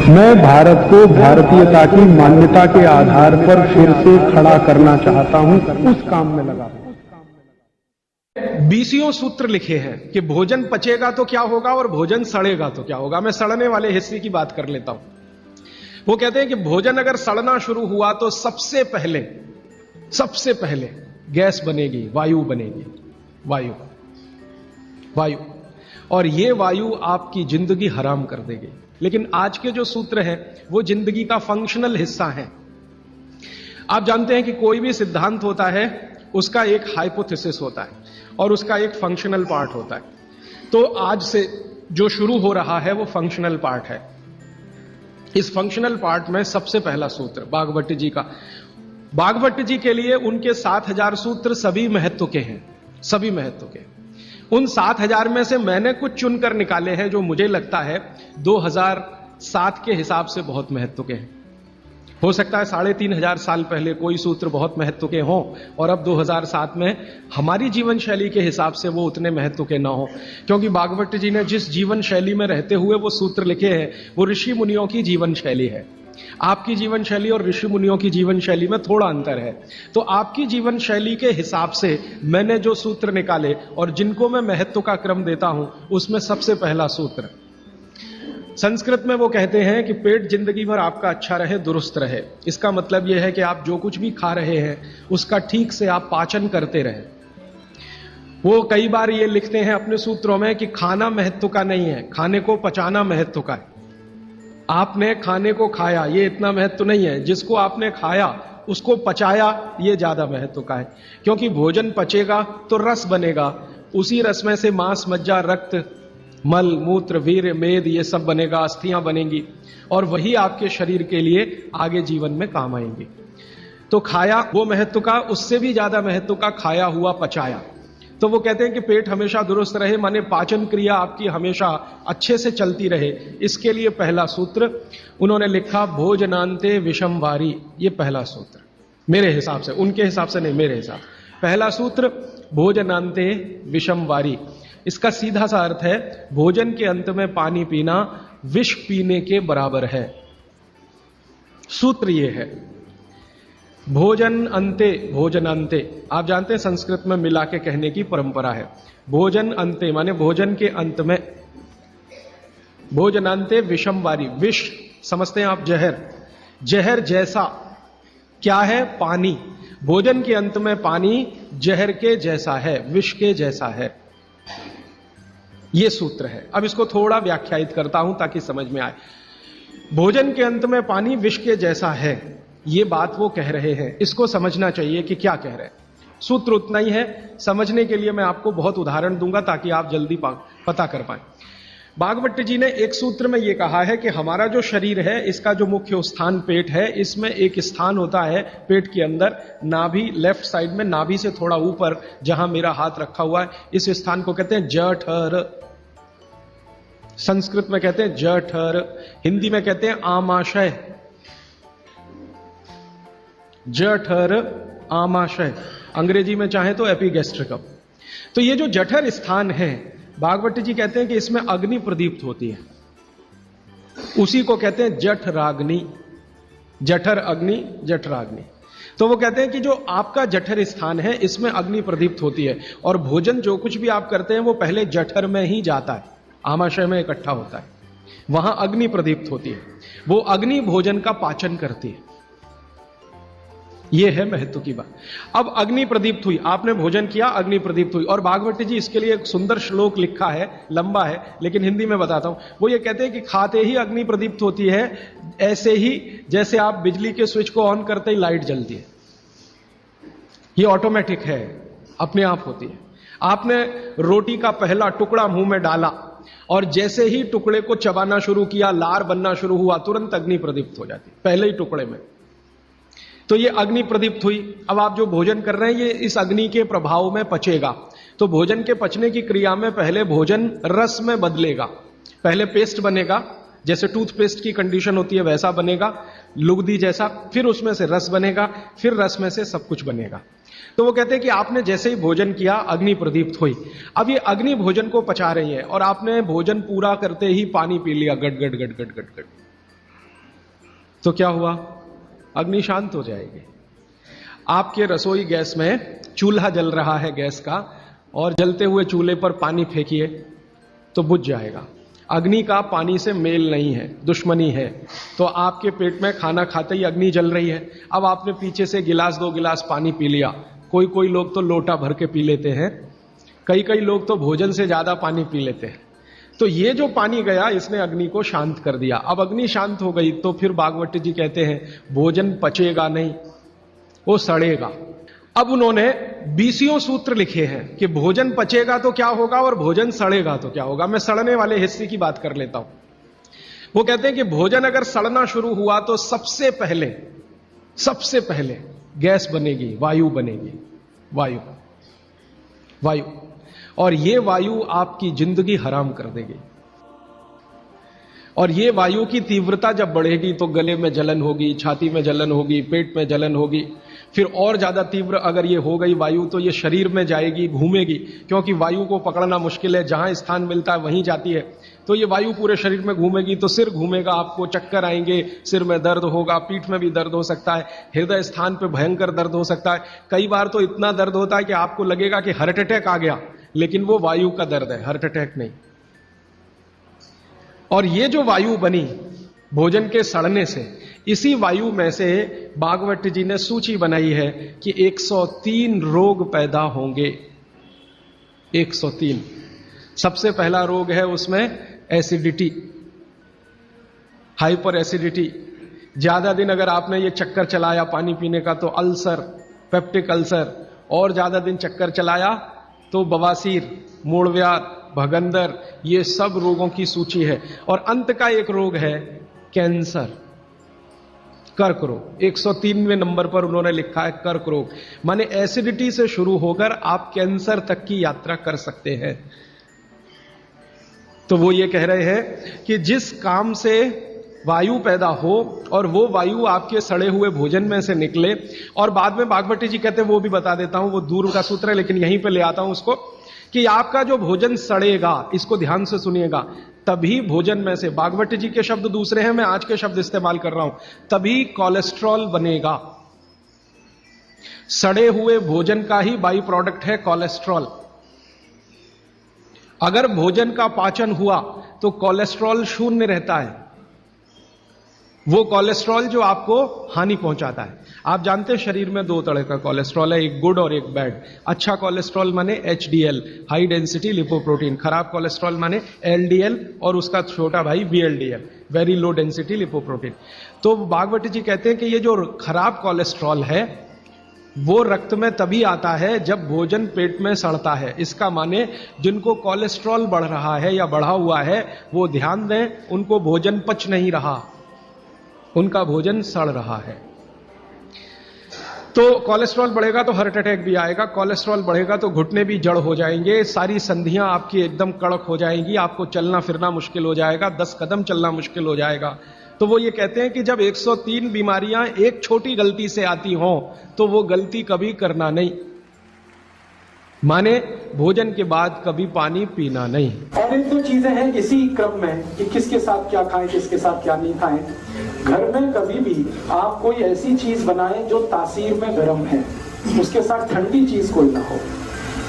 मैं भारत को भारतीयता की मान्यता के आधार पर फिर से खड़ा करना चाहता हूं, उस काम में लगा हूं। 20 सूत्र लिखे हैं कि भोजन पचेगा तो क्या होगा और भोजन सड़ेगा तो क्या होगा। मैं सड़ने वाले हिस्से की बात कर लेता हूं। वो कहते हैं कि भोजन अगर सड़ना शुरू हुआ तो सबसे पहले गैस बनेगी, वायु बनेगी, वायु, और ये वायु आपकी जिंदगी हराम कर देगी। लेकिन आज के जो सूत्र हैं वो जिंदगी का फंक्शनल हिस्सा है। आप जानते हैं कि कोई भी सिद्धांत होता है उसका एक हाइपोथेसिस होता है और उसका एक फंक्शनल पार्ट होता है। तो आज से जो शुरू हो रहा है वो फंक्शनल पार्ट है। इस फंक्शनल पार्ट में सबसे पहला सूत्र भागवत जी का। भागवत जी के लिए उनके 7000 सूत्र सभी महत्व के हैं, सभी महत्व के। उन 7000 में से मैंने कुछ चुनकर निकाले हैं जो मुझे लगता है 2007 के हिसाब से बहुत महत्व के हैं। हो सकता है 3500 साल पहले कोई सूत्र बहुत महत्व के हों और अब 2007 में हमारी जीवन शैली के हिसाब से वो उतने महत्व के ना हो, क्योंकि भागवत जी ने जिस जीवन शैली में रहते हुए वो सूत्र लिखे हैं वो ऋषि मुनियों की जीवन शैली है। आपकी जीवन शैली और ऋषि मुनियों की जीवन शैली में थोड़ा अंतर है। तो आपकी जीवन शैली के हिसाब से मैंने जो सूत्र निकाले और जिनको मैं महत्व का क्रम देता हूं उसमें सबसे पहला सूत्र, संस्कृत में वो कहते हैं कि पेट जिंदगी भर आपका अच्छा रहे, दुरुस्त रहे। इसका मतलब यह है कि आप जो कुछ भी खा रहे हैं उसका ठीक से आप पाचन करते रहे। वो कई बार ये लिखते हैं अपने सूत्रों में कि खाना महत्व का नहीं है, खाने को पचाना महत्व का है। आपने खाने को खाया ये इतना महत्व नहीं है, जिसको आपने खाया उसको पचाया ये ज्यादा महत्व का है। क्योंकि भोजन पचेगा तो रस बनेगा, उसी रस में से मांस, मज्जा, रक्त, मल, मूत्र, वीर्य, मेद ये सब बनेगा, अस्थियां बनेंगी और वही आपके शरीर के लिए आगे जीवन में काम आएंगी। तो खाया वो महत्व का, उससे भी ज्यादा महत्व का खाया हुआ पचाया। तो वो कहते हैं कि पेट हमेशा दुरुस्त रहे, माने पाचन क्रिया आपकी हमेशा अच्छे से चलती रहे। इसके लिए पहला सूत्र उन्होंने लिखा भोजनांते विषम वारी। ये पहला सूत्र मेरे हिसाब से, उनके हिसाब से नहीं, मेरे हिसाब। पहला सूत्र भोजनांते विषम वारी। इसका सीधा सा अर्थ है भोजन के अंत में पानी पीना विष पीने के बराबर है। सूत्र यह है भोजन अंते, भोजनांते। आप जानते हैं संस्कृत में मिला के कहने की परंपरा है। भोजन अंते माने भोजन के अंत में, भोजनांते विषम वारी। विष समझते हैं आप, जहर, जहर जैसा क्या है? पानी। भोजन के अंत में पानी जहर के जैसा है, विष के जैसा है। यह सूत्र है। अब इसको थोड़ा व्याख्यायित करता हूं ताकि समझ में आए। भोजन के अंत में पानी विष के जैसा है, यह बात वो कह रहे हैं। इसको समझना चाहिए कि क्या कह रहे हैं। सूत्र उतना ही है, समझने के लिए मैं आपको बहुत उदाहरण दूंगा ताकि आप जल्दी पता कर पाए। भागवत जी ने एक सूत्र में यह कहा है कि हमारा जो शरीर है इसका जो मुख्य स्थान पेट है, इसमें एक स्थान होता है पेट के अंदर, नाभि, लेफ्ट साइड में, नाभि से थोड़ा ऊपर जहां मेरा हाथ रखा हुआ है, इस स्थान को कहते हैं जठर। संस्कृत में कहते हैं जठर, हिंदी में कहते हैं आमाशय। जठर, आमाशय, अंग्रेजी में चाहे तो एपिगैस्ट्रिकम। तो ये जो जठर स्थान है, भागवत जी कहते हैं कि इसमें अग्नि प्रदीप्त होती है, उसी को कहते हैं जठराग्नि। जठर अग्नि, जठराग्नि। तो वो कहते हैं कि जो आपका जठर स्थान है इसमें अग्नि प्रदीप्त होती है और भोजन जो कुछ भी आप करते हैं वो पहले जठर में ही जाता है, आमाशय में इकट्ठा होता है, वहां अग्नि प्रदीप्त होती है। वो अग्नि भोजन का पाचन करती है। यह है महत्व की बात। अब अग्नि प्रदीप्त हुई, आपने भोजन किया, अग्नि प्रदीप्त हुई। और भागवत जी इसके लिए एक सुंदर श्लोक लिखा है, लंबा है लेकिन हिंदी में बताता हूं। वो ये कहते हैं कि खाते ही अग्नि प्रदीप्त होती है, ऐसे ही जैसे आप बिजली के स्विच को ऑन करते ही लाइट जलती है। ये ऑटोमेटिक है, अपने आप होती है। आपने रोटी का पहला टुकड़ा मुंह में डाला और जैसे ही टुकड़े को चबाना शुरू किया, लार बनना शुरू हुआ, तुरंत अग्नि प्रदीप्त हो जाती, पहले ही टुकड़े में। तो ये अग्नि प्रदीप्त हुई। अब आप जो भोजन कर रहे हैं ये इस अग्नि के प्रभाव में पचेगा। तो भोजन के पचने की क्रिया में पहले भोजन रस में बदलेगा। पहले पेस्ट बनेगा, जैसे टूथपेस्ट की कंडीशन होती है वैसा बनेगा, लुगदी जैसा। फिर उसमें से रस बनेगा, फिर रस में से सब कुछ बनेगा। तो वो कहते हैं कि आपने जैसे ही भोजन किया अग्नि प्रदीप्त हुई। अब ये अग्नि भोजन को पचा रही है और आपने भोजन पूरा करते ही पानी पी लिया, गट गट गट गट गट गट। तो क्या हुआ? अग्नि शांत हो जाएगी। आपके रसोई गैस में चूल्हा जल रहा है गैस का, और जलते हुए चूल्हे पर पानी फेंकिए तो बुझ जाएगा। अग्नि का पानी से मेल नहीं है, दुश्मनी है। तो आपके पेट में खाना खाते ही अग्नि जल रही है। अब आपने पीछे से गिलास 2 गिलास पानी पी लिया, कोई लोग तो लोटा भर के पी लेते हैं, कई लोग तो भोजन से ज्यादा पानी पी लेते हैं। तो ये जो पानी गया, इसने अग्नि को शांत कर दिया। अब अग्नि शांत हो गई तो फिर भागवत जी कहते हैं भोजन पचेगा नहीं, वो सड़ेगा। अब उन्होंने 20 सूत्र लिखे हैं कि भोजन पचेगा तो क्या होगा और भोजन सड़ेगा तो क्या होगा। मैं सड़ने वाले हिस्से की बात कर लेता हूं। वो कहते हैं कि भोजन अगर सड़ना शुरू हुआ तो सबसे पहले गैस बनेगी, वायु बनेगी, वायु। और ये वायु आपकी जिंदगी हराम कर देगी। और ये वायु की तीव्रता जब बढ़ेगी तो गले में जलन होगी, छाती में जलन होगी, पेट में जलन होगी। फिर और ज्यादा तीव्र अगर ये हो गई वायु तो ये शरीर में जाएगी, घूमेगी, क्योंकि वायु को पकड़ना मुश्किल है, जहां स्थान मिलता है वहीं जाती है। तो ये वायु पूरे शरीर में घूमेगी तो सिर घूमेगा, आपको चक्कर आएंगे, सिर में दर्द होगा, पीठ में भी दर्द हो सकता है, हृदय स्थान पे भयंकर दर्द हो सकता है। कई बार तो इतना दर्द होता है कि आपको लगेगा कि हार्ट अटैक आ गया, लेकिन वो वायु का दर्द है, हार्ट अटैक नहीं। और ये जो वायु बनी भोजन के सड़ने से, इसी वायु में से भागवत जी ने सूची बनाई है कि 103 रोग पैदा होंगे। 103। सबसे पहला रोग है उसमें एसिडिटी, हाइपर एसिडिटी। ज्यादा दिन अगर आपने ये चक्कर चलाया पानी पीने का तो अल्सर, पेप्टिक अल्सर, और ज्यादा दिन चक्कर चलाया तो बवासीर, मूढ़व्याध, भगंदर, ये सब रोगों की सूची है। और अंत का एक रोग है कैंसर, कर्क रोग। 103वें नंबर पर उन्होंने लिखा है कर्क रोग। माने एसिडिटी से शुरू होकर आप कैंसर तक की यात्रा कर सकते हैं। तो वो ये कह रहे हैं कि जिस काम से वायु पैदा हो और वो वायु आपके सड़े हुए भोजन में से निकले, और बाद में भागवती जी कहते हैं, वो भी बता देता हूं, वो दूर का सूत्र है लेकिन यहीं पे ले आता हूं उसको, कि आपका जो भोजन सड़ेगा, इसको ध्यान से सुनिएगा, तभी भोजन में से, भागवती जी के शब्द दूसरे हैं, मैं आज के शब्द इस्तेमाल कर रहा हूं, तभी कोलेस्ट्रॉल बनेगा। सड़े हुए भोजन का ही बाई प्रोडक्ट है कोलेस्ट्रॉल। अगर भोजन का पाचन हुआ तो कोलेस्ट्रॉल शून्य रहता है, वो कोलेस्ट्रॉल जो आपको हानि पहुंचाता है। आप जानते हैं शरीर में 2 तरह का कोलेस्ट्रॉल है, एक गुड और एक बैड। अच्छा कोलेस्ट्रॉल माने HDL, हाई डेंसिटी लिपोप्रोटीन। खराब कोलेस्ट्रॉल माने LDL और उसका छोटा भाई VLDL, very low density lipoprotein. तो भागवती जी कहते हैं कि ये जो खराब कोलेस्ट्रॉल है वो रक्त में तभी आता है जब भोजन पेट में सड़ता है। इसका माने जिनको कोलेस्ट्रॉल बढ़ रहा है या बढ़ा हुआ है वो ध्यान दें, उनको भोजन पच नहीं रहा, उनका भोजन सड़ रहा है। तो कोलेस्ट्रॉल बढ़ेगा तो हार्ट अटैक भी आएगा, कोलेस्ट्रॉल बढ़ेगा तो घुटने भी जड़ हो जाएंगे, सारी संधियां आपकी एकदम कड़क हो जाएंगी, आपको चलना फिरना मुश्किल हो जाएगा, 10 कदम चलना मुश्किल हो जाएगा। तो वो ये कहते हैं कि जब 103 बीमारियां एक छोटी गलती से आती हों तो वो गलती कभी करना नहीं, माने भोजन के बाद कभी पानी पीना नहीं। और एक 2 चीजें हैं इसी क्रम में कि किसके साथ क्या खाएं, किसके साथ क्या नहीं खाएं। घर में कभी भी आप कोई ऐसी चीज बनाएं जो तासीर में गर्म है, उसके साथ ठंडी चीज कोई ना हो।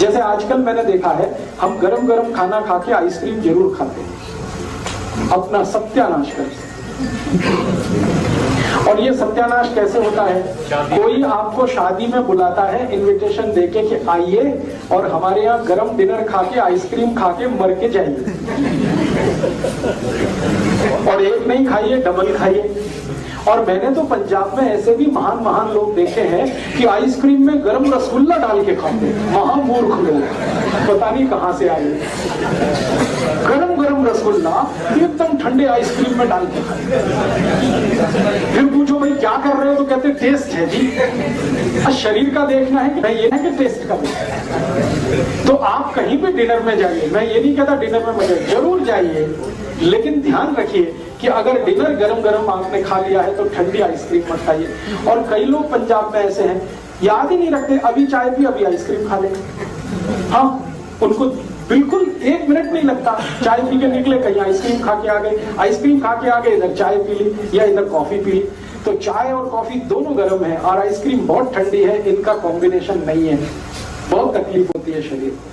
जैसे आजकल मैंने देखा है, हम गरम गरम खाना खा के आइसक्रीम जरूर खाते हैं, अपना सत्यानाश करते। और ये सत्यानाश कैसे होता है? कोई आपको शादी में बुलाता है इनविटेशन देके कि आइए और हमारे यहाँ गरम डिनर खा के आइसक्रीम खा के मर के जाइए, और एक नहीं खाइए, डबल खाइए। और मैंने तो पंजाब में ऐसे भी महान महान लोग देखे हैं कि आइसक्रीम में गरम रसगुल्ला डाल के खाते हैं। महामूर्ख लोग, पता नहीं कहां से आए, गरम गरम रसगुल्ला एकदम ठंडे आइसक्रीम में डाल के खाते। फिर पूछो भाई क्या कर रहे हो, तो कहते टेस्ट है जी। शरीर का देखना है कि नहीं, ये है कि टेस्ट का देखना है। तो आप कहीं भी डिनर में जाइए, मैं ये नहीं कहता डिनर में मजे, जरूर जाइए, लेकिन ध्यान रखिए कि अगर डिनर गरम गरम आपने खा लिया है तो ठंडी आइसक्रीम मत खाइए। और कई लोग पंजाब में ऐसे हैं, याद ही नहीं रखते, अभी चाय पी अभी आइसक्रीम खा ले। हाँ, उनको बिल्कुल 1 मिनट नहीं लगता। चाय पी के निकले, कहीं आइसक्रीम खा के आ गए, आइसक्रीम खा के आ गए, इधर चाय पी ली या इधर कॉफी पी ली। तो चाय और कॉफी दोनों गर्म है और आइसक्रीम बहुत ठंडी है, इनका कॉम्बिनेशन नहीं है, बहुत तकलीफ होती है शरीर को।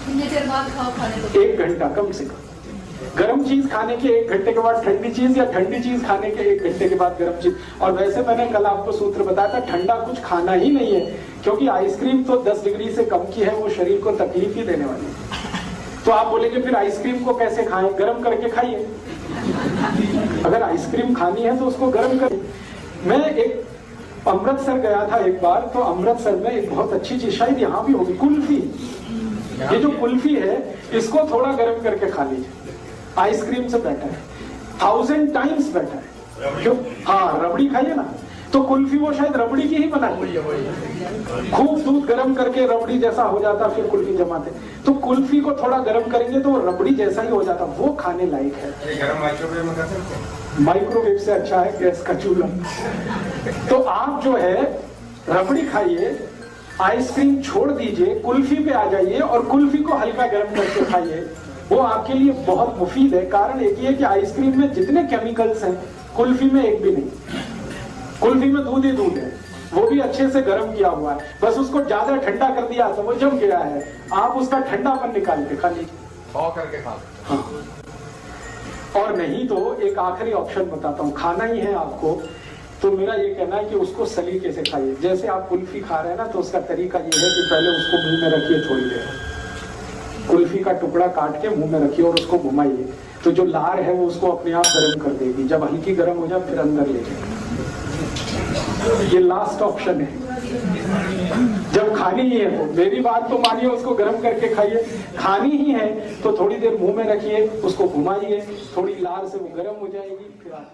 कितनी देर बाद खाओ खाने को? 1 घंटा कम से कम। गर्म चीज खाने के 1 घंटे के बाद ठंडी चीज, या ठंडी चीज खाने के 1 घंटे के बाद गर्म चीज। और वैसे मैंने कल आपको सूत्र बताया था, ठंडा कुछ खाना ही नहीं है, क्योंकि आइसक्रीम तो 10 डिग्री से कम की है, वो शरीर को तकलीफ ही देने वाली है। तो आप बोलेंगे फिर आइसक्रीम को कैसे खाएं? गर्म करके खाइए। अगर आइसक्रीम खानी है तो उसको गर्म करिए। मैं एक अमृतसर गया था एक बार, तो अमृतसर में एक बहुत अच्छी चीज, शायद यहाँ भी होगी, कुल्फी। ये जो कुल्फी है, इसको थोड़ा गर्म करके खा लीजिए, आइसक्रीम से बेटर है, 1000 टाइम्स बेटर है। क्यों? हाँ, रबड़ी खाइए ना, तो कुल्फी वो शायद रबड़ी की ही बनाई है। खूब दूध गर्म करके रबड़ी जैसा हो जाता, फिर कुल्फी जमाते। तो कुल्फी को थोड़ा गर्म करेंगे तो वो रबड़ी जैसा ही हो जाता, वो खाने लायक है। माइक्रोवेव से अच्छा है गैस का चूल्हा। तो आप जो है रबड़ी खाइए, आइसक्रीम छोड़ दीजिए, कुल्फी पे आ जाइए और कुल्फी को हल्का गर्म करके खाइए, वो आपके लिए बहुत मुफीद है। कारण एक ही है कि आइसक्रीम में जितने केमिकल्स हैं, कुल्फी में एक भी नहीं। कुल्फी में दूध ही दूध है, वो भी अच्छे से गर्म किया हुआ है, बस उसको ज्यादा ठंडा कर दिया तो वो जम गया है। आप उसका ठंडापन निकाल के खा लीजिए, करके खा। हाँ। और नहीं तो एक आखिरी ऑप्शन बताता हूँ, खाना ही है आपको, तो मेरा ये कहना है कि उसको सलीके से खाइए। जैसे आप कुल्फी खा रहे हैं ना, तो उसका तरीका ये है कि पहले उसको मुंह में रखिए, थोड़ी देर कुल्फी का टुकड़ा काट के मुंह में रखिए और उसको घुमाइए, तो जो लार है वो उसको अपने आप गर्म कर देगी। जब हल्की गर्म हो जाए फिर अंदर ले जाए। ये लास्ट ऑप्शन है। जब खानी ही है तो मेरी बात तो मानिए, उसको गर्म करके खाइए। खानी ही है तो थोड़ी देर मुंह में रखिए, उसको घुमाइए, थोड़ी लार से वो गर्म हो जाएगी, फिर आप